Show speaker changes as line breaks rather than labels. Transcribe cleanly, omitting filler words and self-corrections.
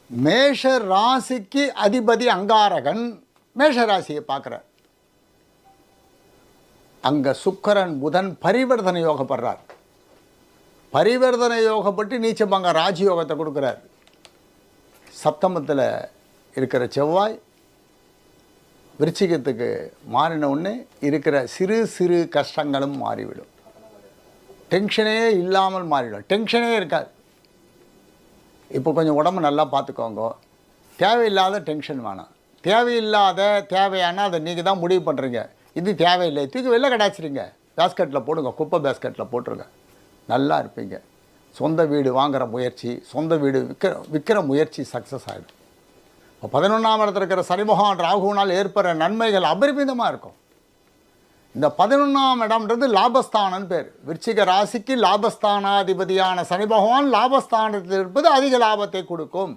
மேஷ ராசிக்கு அதிபதி அங்காரகன் மேஷ ராசியை பார்க்குறார். அங்கே சுக்கிரன் புதன் பரிவர்த்தனை யோகப்படுறார். பரிவர்த்தனை யோகப்பட்டு நீச்சபங்க ராஜயோகத்தை கொடுக்குறார். சப்தமத்தில் இருக்கிற செவ்வாய் விருச்சிகத்துக்கு மாறின உடனே இருக்கிற சிறு சிறு கஷ்டங்களும் மாறிவிடும். டென்ஷனே இல்லாமல் மாறிடும். டென்ஷனே இருக்காது. இப்போ கொஞ்சம் உடம்பு நல்லா பார்த்துக்கோங்க. தேவையில்லாத டென்ஷன் வேணாம். தேவையில்லாத தேவையான அதை நீங்கள் தான் முடிவு பண்ணுறீங்க. இது தேவையில்லை, தூக்கி வெளில கடாச்சிருங்க. பேஸ்கெட்டில் போடுங்க, குப்பை பேஸ்கெட்டில் போட்டுருங்க. நல்லா இருப்பீங்க. சொந்த வீடு வாங்குகிற முயற்சி, சொந்த வீடு விற்கிற முயற்சி சக்ஸஸ் ஆகிடும். இப்போ 11ஆம் இடத்துல இருக்கிற சனி பகவான் ராகுனால் ஏற்படுற நன்மைகள் அபரிமிதமாக இருக்கும். இந்த 11ஆம் இடம்ன்றது லாபஸ்தானம்னு பேர். விருச்சிக ராசிக்கு லாபஸ்தானாதிபதியான சனி பகவான் லாபஸ்தானத்தில் இருப்பது அதிக லாபத்தை கொடுக்கும்.